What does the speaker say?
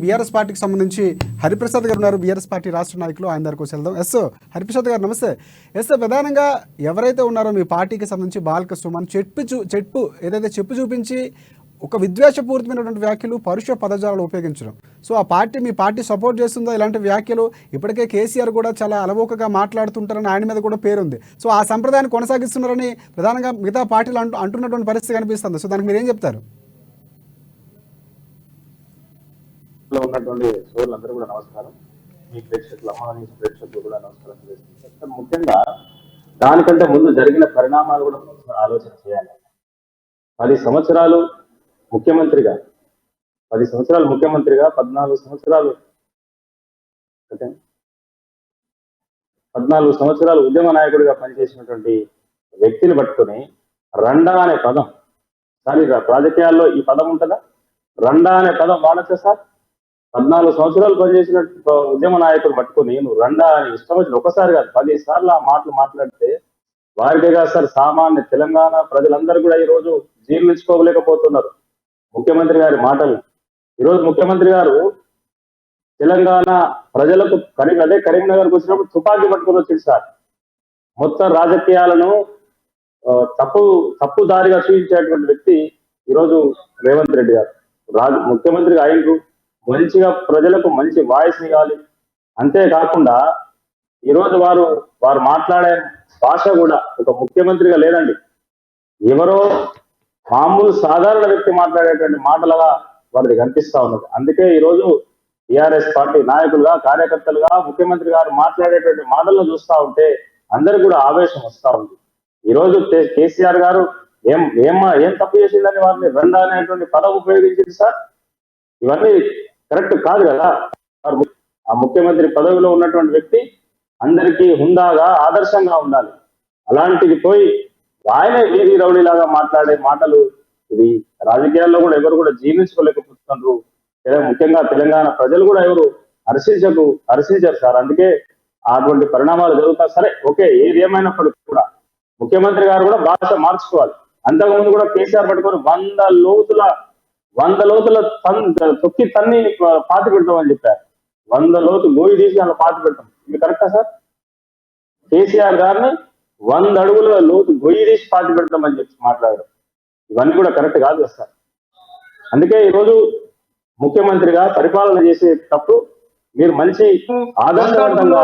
BRS పార్టీకి సంబంధించి హరిప్రసాద్ గారు ఉన్నారు. బీఆర్ఎస్ పార్టీ రాష్ట్ర నాయకులు, ఆయన దగ్గరకు వెళ్దాం. హరిప్రసాద్ గారు నమస్తే. ప్రధానంగా ఎవరైతే ఉన్నారో మీ పార్టీకి సంబంధించి బాలకృష్ణ మన చెప్పు చూపించి ఒక విద్వేషపూరితమైనటువంటి వ్యాఖ్యలు, పరుష పదజాలను ఉపయోగించడం. సో ఆ పార్టీ మీ పార్టీ సపోర్ట్ చేస్తుందో ఇలాంటి వ్యాఖ్యలు? ఇప్పటికే కేసీఆర్ కూడా చాలా అలవోకగా మాట్లాడుతుంటారని ఆయన మీద కూడా పేరుంది. సో ఆ సంప్రదాయాన్ని కొనసాగిస్తున్నారని ప్రధానంగా మిగతా పార్టీలు అంటున్నటువంటి పరిస్థితి కనిపిస్తుంది. సో దానికి మీరు ఏం చెప్తారు? ఉన్నటువంటి సోదరులందరూ కూడా నమస్కారం. మీ ప్రేక్షకులు, అమ్మాని ప్రేక్షకులు కూడా నమస్కారం చేస్తున్నారు. ముఖ్యంగా దానికంటే ముందు జరిగిన పరిణామాలు కూడా ఆలోచన చేయాలి. 10 సంవత్సరాలు ముఖ్యమంత్రిగా 14 సంవత్సరాలు ఉద్యమ నాయకుడిగా పనిచేసినటువంటి వ్యక్తిని పట్టుకుని రండా అనే పదం, సారీ రాజకీయాల్లో ఈ పదం ఉంటుందా? రండా అనే పదం వాడచ్చా సార్? 14 సంవత్సరాలు పనిచేసిన ఉద్యమ నాయకులు పట్టుకుని నువ్వు రండా అని ఇష్టం వచ్చిన ఒకసారి కాదు 10 సార్లు ఆ మాటలు మాట్లాడితే వారికే కాదు సార్, సామాన్య తెలంగాణ ప్రజలందరూ కూడా ఈరోజు జీర్ణించుకోలేకపోతున్నారు ముఖ్యమంత్రి గారి మాటలు. ఈరోజు ముఖ్యమంత్రి గారు తెలంగాణ ప్రజలకు కరీంనగర్కి వచ్చినప్పుడు తుపాకీ పట్టుకుని వచ్చింది సార్. మొత్తం రాజకీయాలను తప్పు దారిగా చూపించేటువంటి వ్యక్తి ఈరోజు రేవంత్ రెడ్డి గారు. ముఖ్యమంత్రిగా అయినరు, మంచిగా ప్రజలకు మంచి వాయిస్ ఇవ్వాలి. అంతేకాకుండా ఈరోజు వారు మాట్లాడే భాష కూడా ఒక ముఖ్యమంత్రిగా లేదండి, ఎవరో మామూలు సాధారణ వ్యక్తి మాట్లాడేటువంటి మాటలుగా వారిది కనిపిస్తా ఉన్నది. అందుకే ఈరోజు టిఆర్ఎస్ పార్టీ నాయకులుగా, కార్యకర్తలుగా ముఖ్యమంత్రి గారు మాట్లాడేటువంటి మాటలను చూస్తా ఉంటే అందరికి కూడా ఆవేశం వస్తా ఉంది. ఈరోజు కేసీఆర్ గారు ఏం తప్పు చేసిందని వారిని రండా అనేటువంటి పదం ఉపయోగించింది సార్. ఇవన్నీ కరెక్ట్ కాదు కదా. ఆ ముఖ్యమంత్రి పదవిలో ఉన్నటువంటి వ్యక్తి అందరికీ హుందాగా, ఆదర్శంగా ఉండాలి. అలాంటిది పోయి ఆయనే వీరి రౌడీలాగా మాట్లాడే మాటలు ఇది రాజకీయాల్లో కూడా ఎవరు కూడా జీర్ణించుకోలేకపోతున్నారు. ముఖ్యంగా తెలంగాణ ప్రజలు కూడా ఎవరు హర్షించారు సార్. అందుకే అటువంటి పరిణామాలు జరుగుతాయి. సరే, ఓకే, ఏది ఏమైనప్పటికీ కూడా ముఖ్యమంత్రి గారు కూడా భాష మార్చుకోవాలి. అంతకుముందు కూడా కేసీఆర్ పట్టుకొని 100 లోతుల తొక్కి తన్ని పాతి పెడతామని చెప్పారు. 100 లోతు గోయి తీసి అలా పాతి పెడతాం. ఇది కరెక్టా సార్? కేసీఆర్ గారిని 100 అడుగుల లోతు గొయ్యి తీసి పాతి పెడతామని చెప్పి మాట్లాడారు. ఇవన్నీ కూడా కరెక్ట్ కాదు కదా సార్. అందుకే ఈరోజు ముఖ్యమంత్రిగా పరిపాలన చేసేటప్పుడు మీరు మంచి ఆదర్శవంతంగా